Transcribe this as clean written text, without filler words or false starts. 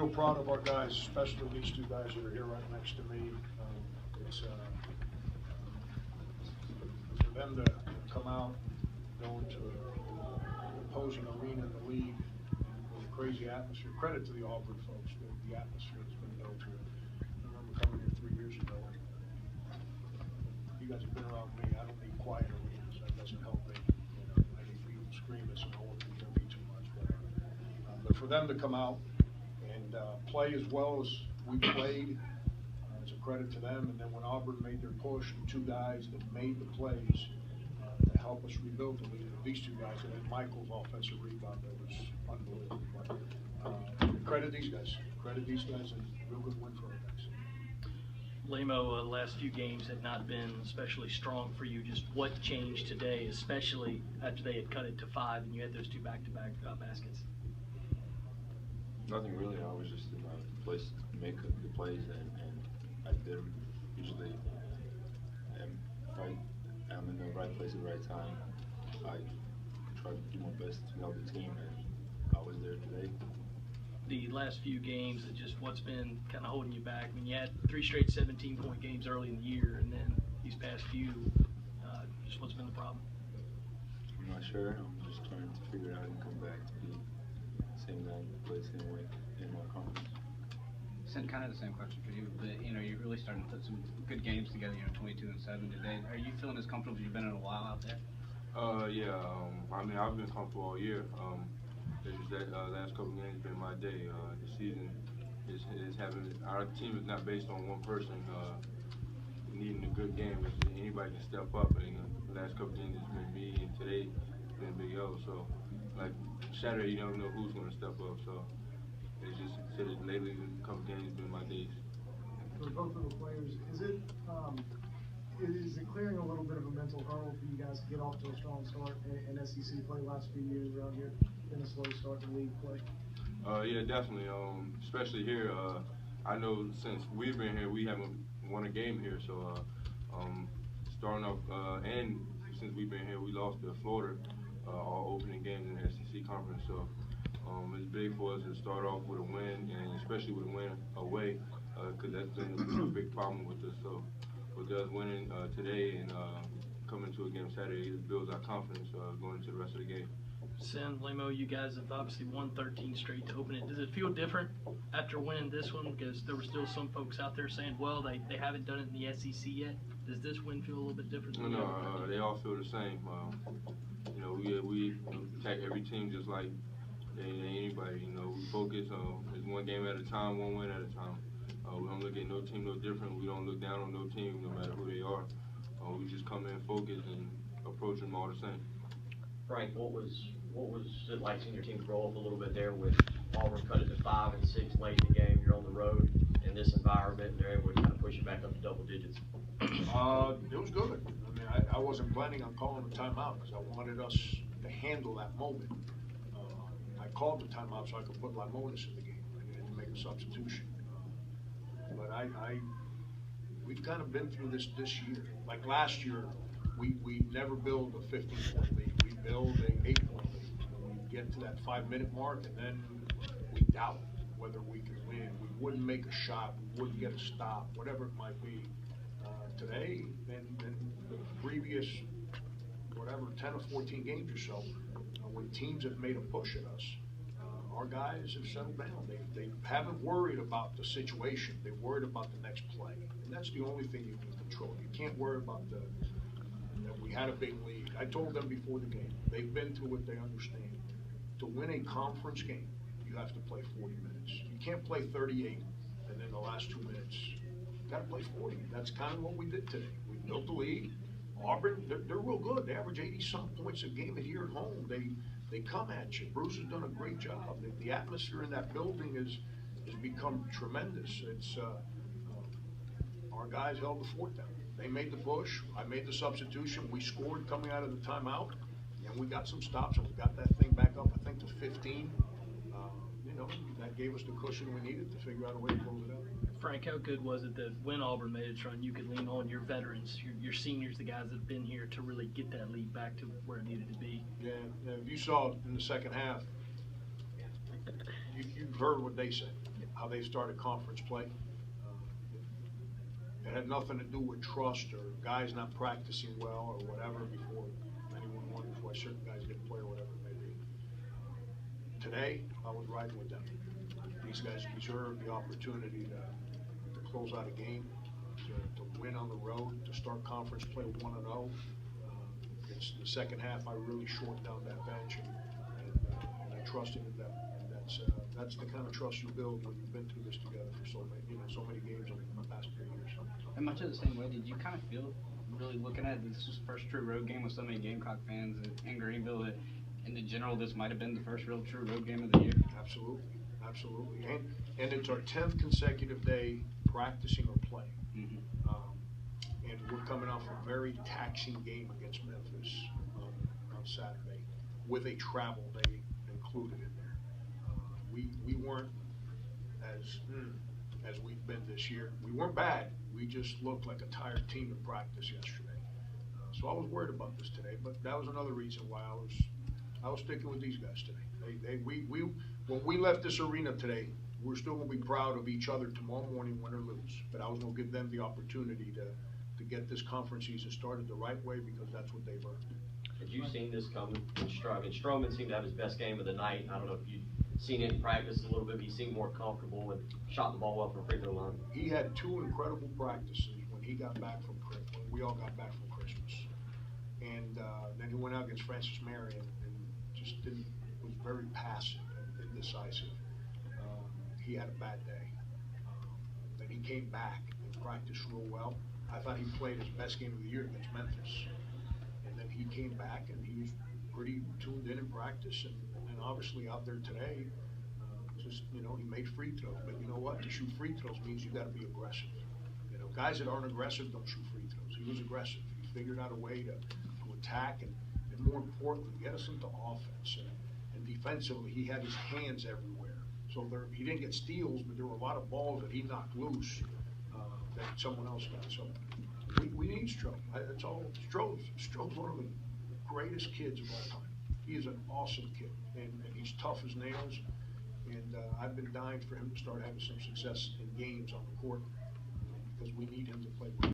Real proud of our guys, especially these two guys that are here right next to me. It's for them to come out, go into an opposing arena in the league with a crazy atmosphere. Credit to the Auburn folks, the atmosphere that's been built here. I remember coming here 3 years ago. You guys have been around me. I don't need quiet arenas. That doesn't help me. I need people screaming, so no one can hear me too much. But for them to come out and play as well as we played, it's a credit to them. And then when Auburn made their push, the two guys that made the plays to help us rebuild the lead, these two guys, and then Michael's offensive rebound, that was unbelievable. But credit these guys. Credit these guys, and a real good win for our guys. Laimo, the last few games had not been especially strong for you. Just what changed today, especially after they had cut it to 5 and you had those two back-to-back baskets? Nothing really. I was just in my place to make the plays, and I did them. Usually, I'm in the right place at the right time. I try to do my best to help the team, and I was there today. The last few games, just what's been kind of holding you back? I mean, you had 3 straight 17-point games early in the year, and then these past few, just what's been the problem? I'm not sure. I'm just trying to figure it out and come back to be the same guy, play the same way in my conference. Kind of the same question for you, but you're really starting to put some good games together. 22-7 today. Are you feeling as comfortable as you've been in a while out there? Yeah. I mean, I've been comfortable all year. It's just that last couple games been my day. The season is having our team is not based on one person needing a good game. Anybody can step up, and the last couple games it's been me, and today it's been Big O. So, like Saturday, you never know who's going to step up. So, it's just lately a couple games have been my days. For both of the players, is it clearing a little bit of a mental hurdle for you guys to get off to a strong start in SEC play last few years around here? Been a slow start to league play. Yeah, definitely. Especially here, I know since we've been here, we haven't won a game here. So starting off, and since we've been here, we lost to Florida all opening games in the SEC conference. So it's big for us to start off with a win, and especially with a win away, because that's been a big problem with us. So with us winning today and coming to a game Saturday, it builds our confidence going into the rest of the game. Sin, Laimo, you guys have obviously won 13 straight to open it. Does it feel different after winning this one? Because there were still some folks out there saying, well, they haven't done it in the SEC yet. Does this win feel a little bit different? No, they all feel the same. We attack every team just like anybody. We focus on it's one game at a time, one win at a time. We don't look at no team no different. We don't look down on no team, no matter who they are. We just come in focused and approach them all the same. Frank, what was it like seeing your team grow up a little bit there with Auburn cut it to 5 and 6 late in the game? You're on the road in this environment, and they're able to kind of push you back up to double digits. It was good. I mean, I wasn't planning on calling the timeout because I wanted us to handle that moment. I called the timeout so I could put Laimonas in the game. I needed to make a substitution. But we've kind of been through this year. Like last year, we never build a 15-point lead. We build an 8-point lead. We get to that 5-minute mark, and then we doubt whether we can win. We wouldn't make a shot. We wouldn't get a stop, whatever it might be. Today, and the previous, 10 or 14 games or so, when teams have made a push at us, our guys have settled down. They haven't worried about the situation. They've worried about the next play. And that's the only thing you can control. You can't worry about that we had a big lead. I told them before the game, they've been through it, they understand. To win a conference game, you have to play 40 minutes. You can't play 38 and then the last 2 minutes. You got to play 40. That's kind of what we did today. We built the lead. Auburn, they're real good. They average 80-some points a game here at home. They come at you. Bruce has done a great job. The atmosphere in that building has become tremendous. It's our guys held the fort down. They made the push. I made the substitution. We scored coming out of the timeout, and we got some stops, and we got that thing back up, I think, to 15. That gave us the cushion we needed to figure out a way to close it out. Frank, how good was it that when Auburn made its run, you could lean on your veterans, your seniors, the guys that have been here to really get that lead back to where it needed to be? Yeah, if you saw in the second half, you've heard what they said. how they started conference play. It had nothing to do with trust or guys not practicing well or whatever before anyone wonders why certain guys didn't play or whatever it may be. Today, I was riding with them. These guys deserve the opportunity to close out a game, to win on the road, to start conference play 1-0. It's the second half, I really shortened down that bench and I trusted in them. And that's the kind of trust you build when you've been through this together for so many games over the past 3 years. And much of the same way, did you kind of feel, really looking at this was the first true road game with so many Gamecock fans in Greenville, that in general this might have been the first real true road game of the year? Absolutely, absolutely. And it's our 10th consecutive day practicing or playing. Mm-hmm. And we're coming off a very taxing game against Memphis on Saturday with a travel day included in there. We weren't as we've been this year. We weren't bad. We just looked like a tired team in practice yesterday. So I was worried about this today, but that was another reason why I was sticking with these guys today. When we left this arena today, we're still going to be proud of each other tomorrow morning, win or lose. But I was going to give them the opportunity to get this conference season started the right way because that's what they've earned. Had you seen this coming? Stroman seemed to have his best game of the night. I don't know if you'd seen it in practice a little bit, but he seemed more comfortable and shot the ball well from free throw line. He had 2 incredible practices when he got back from when we all got back from Christmas. And then he went out against Francis Marion and just was very passive and indecisive. He had a bad day. Then he came back and practiced real well. I thought he played his best game of the year against Memphis. And then he came back and he was pretty tuned in practice and obviously out there today, he made free throws. But you know what? To shoot free throws means you got to be aggressive. Guys that aren't aggressive don't shoot free throws. He was aggressive. He figured out a way to attack and more importantly, get us into offense. And defensively, he had his hands everywhere. So he didn't get steals, but there were a lot of balls that he knocked loose that someone else got. So we need Stroh. That's all. Stroh's one of the greatest kids of all time. He is an awesome kid, and he's tough as nails. And I've been dying for him to start having some success in games on the court because we need him to play well.